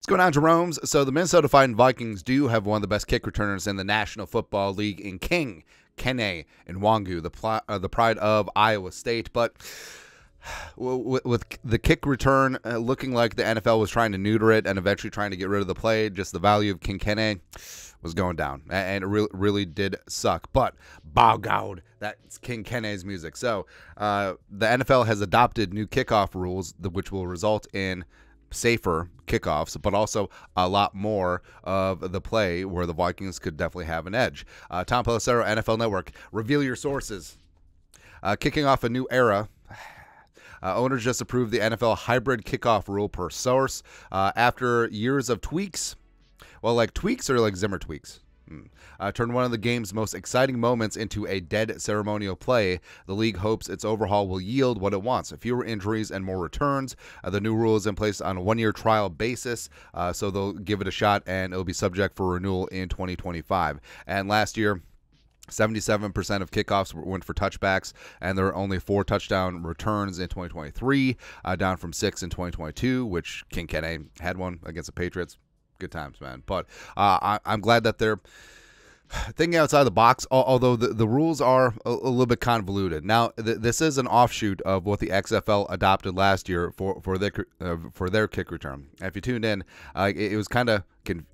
What's going on, Jerome's? So the Minnesota Vikings do have one of the best kick returners in the National Football League in King Kene Nwangu, the pride of Iowa State. But with the kick return looking like the NFL was trying to neuter it and eventually trying to get rid of the play, just the value of King Kene was going down, and it really did suck. But by God, that's King Kene's music. So the NFL has adopted new kickoff rules, which will result in safer kickoffs, but also a lot more of the play where the Vikings could definitely have an edge. Tom Pelissero, NFL Network, reveal your sources. Kicking off a new era. Owners just approved the NFL hybrid kickoff rule per source after years of tweaks. Well, like tweaks or like Zimmer tweaks? Turned one of the game's most exciting moments into a dead ceremonial play. The league hopes its overhaul will yield what it wants: fewer injuries and more returns. The new rule is in place on a one-year trial basis, so they'll give it a shot, and it'll be subject for renewal in 2025. And last year, 77% of kickoffs went for touchbacks, and there were only 4 touchdown returns in 2023, down from 6 in 2022, which King Kene had one against the Patriots. Good times, man. But I'm glad that they're thinking outside the box, although the rules are a little bit convoluted. Now, this is an offshoot of what the XFL adopted last year for their kick return. And if you tuned in, it was kind of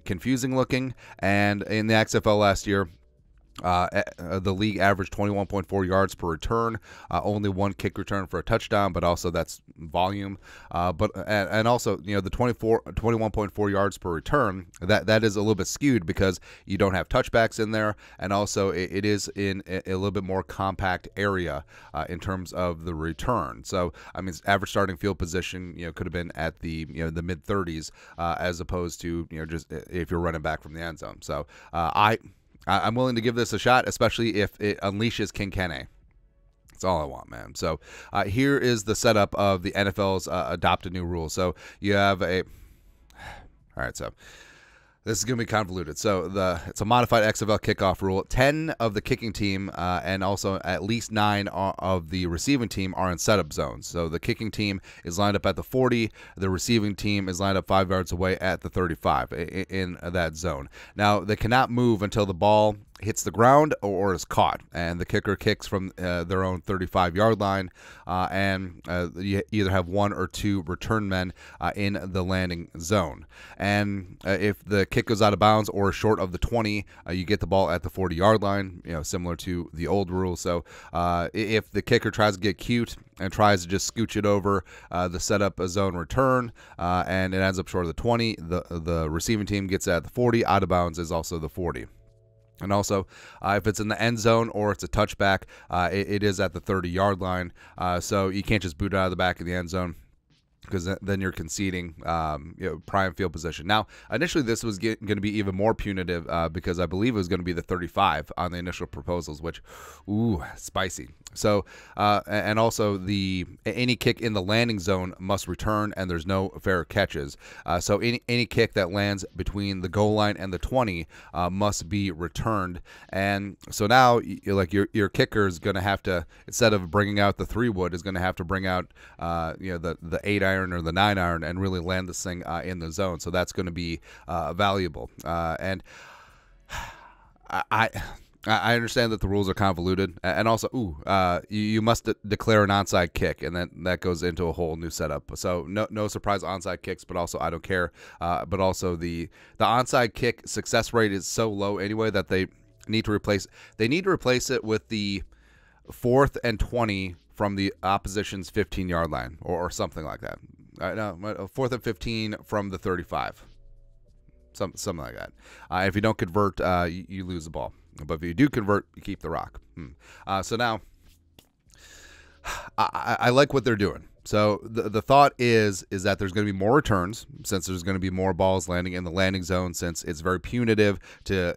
confusing looking, and in the XFL last year, the league averaged 21.4 yards per return, only 1 kick return for a touchdown, but also that's volume. And also, you know, the 21.4 yards per return, that is a little bit skewed because you don't have touchbacks in there, and also it is in a little bit more compact area in terms of the return. So I mean, average starting field position, you know, could have been at the the mid 30s as opposed to just if you're running back from the end zone. So I'm willing to give this a shot, especially if it unleashes King Kene. That's all I want, man. So here is the setup of the NFL's adopted new rules. So you have all right, so this is going to be convoluted. So it's a modified XFL kickoff rule. 10 of the kicking team and also at least 9 of the receiving team are in setup zones. So the kicking team is lined up at the 40. The receiving team is lined up 5 yards away at the 35 in that zone. Now, they cannot move until the ball hits the ground or is caught, and the kicker kicks from their own 35-yard line, and you either have 1 or 2 return men in the landing zone. And if the kick goes out of bounds or short of the 20, you get the ball at the 40-yard line, similar to the old rule. So if the kicker tries to get cute and tries to just scooch it over, the setup a zone return, and it ends up short of the 20, the receiving team gets it at the 40. Out of bounds is also the 40. And also, if it's in the end zone or it's a touchback, it is at the 30-yard line. So you can't just boot it out of the back of the end zone, because then you're conceding prime field position. Now, initially this was going to be even more punitive because I believe it was going to be the 35 on the initial proposals, which, ooh, spicy. So, and also any kick in the landing zone must return, and there's no fair catches. So any kick that lands between the goal line and the 20 must be returned. And so now, your kicker is going to have to, instead of bringing out the 3-wood, is going to have to bring out the 8-iron or the 9-iron and really land this thing in the zone. So that's going to be valuable. And I understand that the rules are convoluted, and also, you must declare an onside kick, and then that goes into a whole new setup. So no surprise onside kicks, but also I don't care. But also the onside kick success rate is so low anyway that they need to replace it with the 4th and 20 from the opposition's 15-yard line or something like that. No, 4th and 15 from the 35. Something like that. If you don't convert, you lose the ball. But if you do convert, you keep the rock. So now, I like what they're doing. So the thought is that there's going to be more returns, since there's going to be more balls landing in the landing zone, since it's very punitive to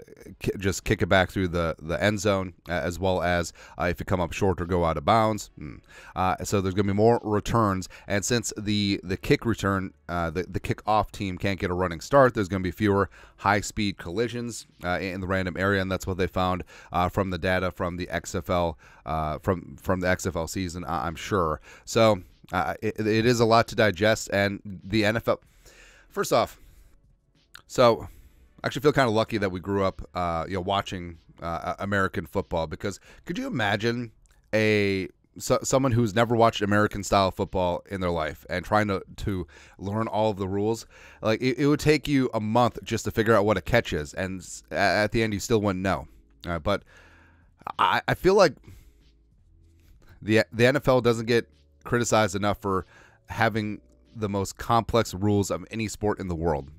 just kick it back through the end zone, as well as if you come up short or go out of bounds. So there's going to be more returns, and since the kick return, the kick-off team can't get a running start, there's going to be fewer high-speed collisions in the random area, and that's what they found from the data from the XFL from the XFL season, I'm sure. So it is a lot to digest, and the NFL. First off, So, I actually feel kind of lucky that we grew up, watching American football, because could you imagine someone who's never watched American style football in their life and trying to learn all of the rules? Like, it would take you a month just to figure out what a catch is, and at the end you still wouldn't know. But I feel like the NFL doesn't get criticized enough for having the most complex rules of any sport in the world.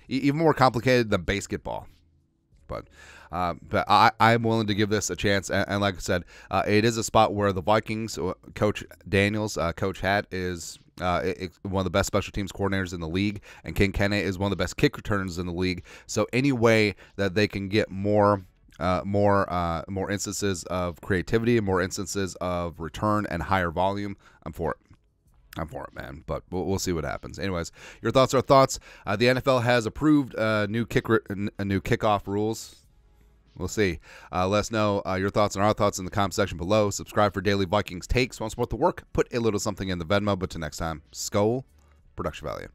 Even more complicated than basketball. But I'm willing to give this a chance. And like I said, it is a spot where the Vikings, Coach Daniels, Coach Hat, is one of the best special teams coordinators in the league, and King Kene is one of the best kick returners in the league. So any way that they can get more instances of creativity and more instances of return and higher volume, I'm for it. I'm for it, man, but we'll see what happens. Anyways, your thoughts are thoughts. The NFL has approved new kickoff rules. We'll see. Let us know your thoughts and our thoughts in the comment section below. Subscribe for daily Vikings takes. Want to support the work? Put a little something in the Venmo. But till next time, Skol, production value.